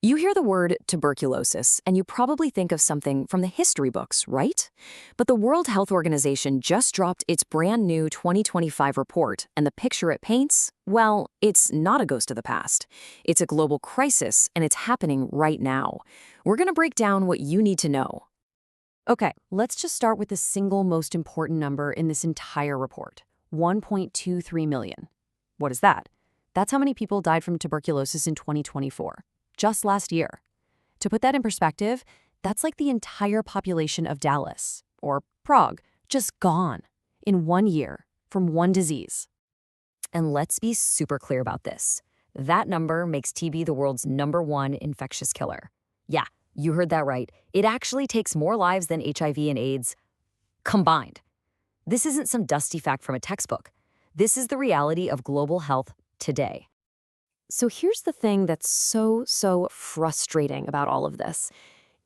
You hear the word tuberculosis, and you probably think of something from the history books, right? But the World Health Organization just dropped its brand new 2025 report, and the picture it paints, well, it's not a ghost of the past. It's a global crisis, and it's happening right now. We're going to break down what you need to know. Okay, let's just start with the single most important number in this entire report, 1.23 million. What is that? That's how many people died from tuberculosis in 2024. Just last year. To put that in perspective, that's like the entire population of Dallas, or Prague, just gone in 1 year from one disease. And let's be super clear about this. That number makes TB the world's #1 infectious killer. Yeah, you heard that right. It actually takes more lives than HIV and AIDS combined. This isn't some dusty fact from a textbook. This is the reality of global health today. So here's the thing that's so frustrating about all of this.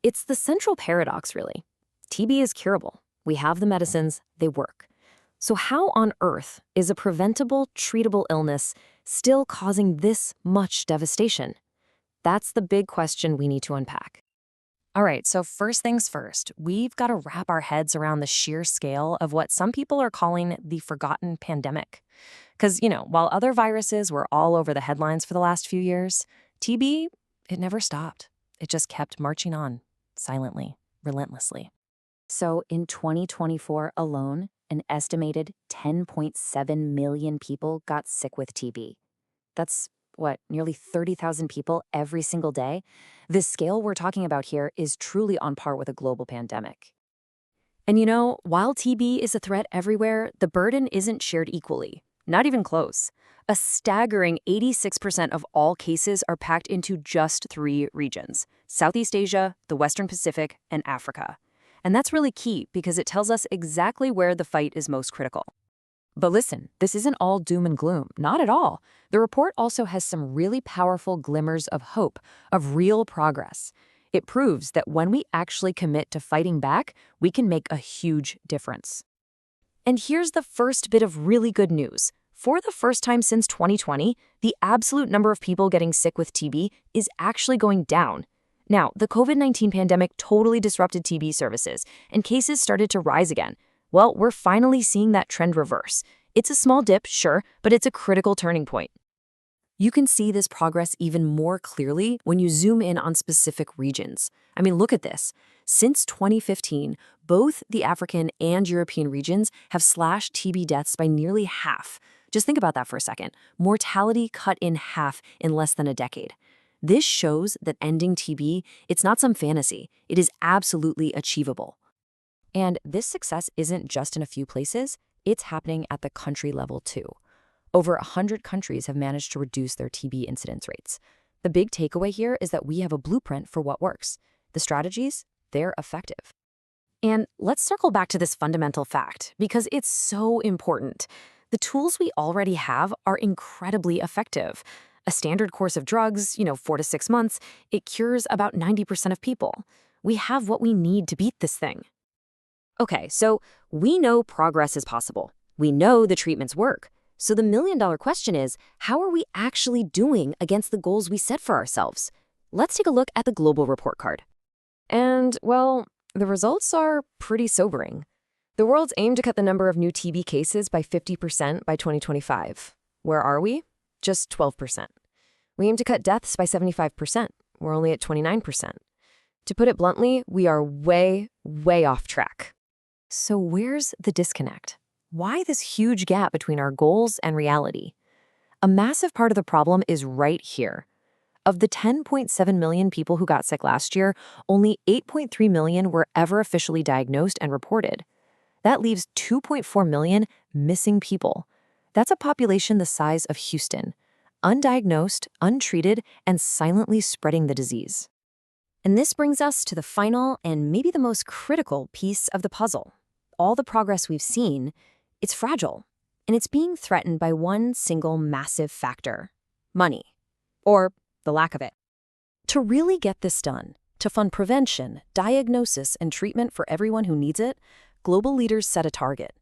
It's the central paradox, really. TB is curable. We have the medicines, they work. So how on earth is a preventable, treatable illness still causing this much devastation? That's the big question we need to unpack. All right, so first things first, we've got to wrap our heads around the sheer scale of what some people are calling the forgotten pandemic. Because, while other viruses were all over the headlines for the last few years, TB, it never stopped. It just kept marching on, silently, relentlessly. So in 2024 alone, an estimated 10.7 million people got sick with TB. That's, nearly 30,000 people every single day? This scale we're talking about here is truly on par with a global pandemic. And while TB is a threat everywhere, the burden isn't shared equally. Not even close. A staggering 86% of all cases are packed into just 3 regions: Southeast Asia, the Western Pacific, and Africa. And that's really key because it tells us exactly where the fight is most critical. But listen, this isn't all doom and gloom. Not at all. The report also has some really powerful glimmers of hope, of real progress. It proves that when we actually commit to fighting back, we can make a huge difference. And here's the first bit of really good news. For the first time since 2020, the absolute number of people getting sick with TB is actually going down. Now, the COVID-19 pandemic totally disrupted TB services, and cases started to rise again. Well, we're finally seeing that trend reverse. It's a small dip, sure, but it's a critical turning point. You can see this progress even more clearly when you zoom in on specific regions. I mean, look at this. Since 2015, both the African and European regions have slashed TB deaths by nearly half. Just think about that for a second. Mortality cut in half in less than a decade. This shows that ending TB, it's not some fantasy. It is absolutely achievable. And this success isn't just in a few places, it's happening at the country level too. Over 100 countries have managed to reduce their TB incidence rates. The big takeaway here is that we have a blueprint for what works. The strategies, they're effective. And let's circle back to this fundamental fact, because it's so important. The tools we already have are incredibly effective. A standard course of drugs, 4 to 6 months, it cures about 90% of people. We have what we need to beat this thing. Okay, so we know progress is possible. We know the treatments work. So the million-dollar question is, how are we actually doing against the goals we set for ourselves? Let's take a look at the global report card. And, well, the results are pretty sobering. The world's aimed to cut the number of new TB cases by 50% by 2025. Where are we? Just 12%. We aim to cut deaths by 75%. We're only at 29%. To put it bluntly, we are way off track. So where's the disconnect? Why this huge gap between our goals and reality? A massive part of the problem is right here. Of the 10.7 million people who got sick last year, only 8.3 million were ever officially diagnosed and reported. That leaves 2.4 million missing people. That's a population the size of Houston, undiagnosed, untreated, and silently spreading the disease. And this brings us to the final and maybe the most critical piece of the puzzle. All the progress we've seen, it's fragile, and it's being threatened by one single massive factor: money, or the lack of it. To really get this done, to fund prevention, diagnosis, and treatment for everyone who needs it, global leaders set a target.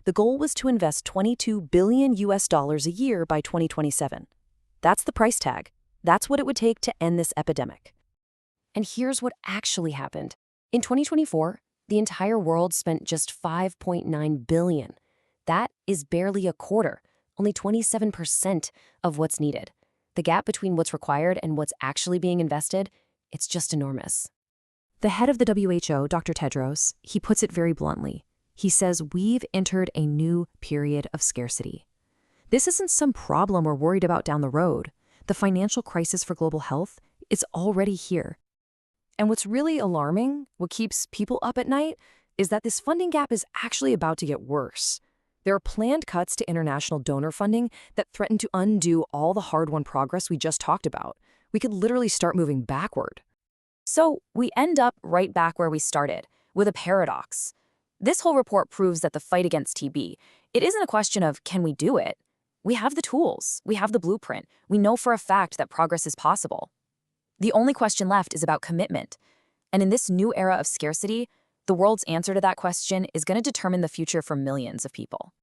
The goal was to invest $22 billion a year by 2027. That's the price tag. That's what it would take to end this epidemic. And here's what actually happened. In 2024, the entire world spent just $5.9 billion. That is barely a quarter, only 27% of what's needed. The gap between what's required and what's actually being invested, it's just enormous. The head of the WHO, Dr. Tedros, he puts it very bluntly. He says we've entered a new period of scarcity. This isn't some problem we're worried about down the road. The financial crisis for global health is already here. And what's really alarming, what keeps people up at night, is that this funding gap is actually about to get worse. There are planned cuts to international donor funding that threaten to undo all the hard-won progress we just talked about. We could literally start moving backward. So we end up right back where we started, with a paradox. This whole report proves that the fight against TB, it isn't a question of can we do it? We have the tools, we have the blueprint, we know for a fact that progress is possible. The only question left is about commitment. And in this new era of scarcity, the world's answer to that question is going to determine the future for millions of people.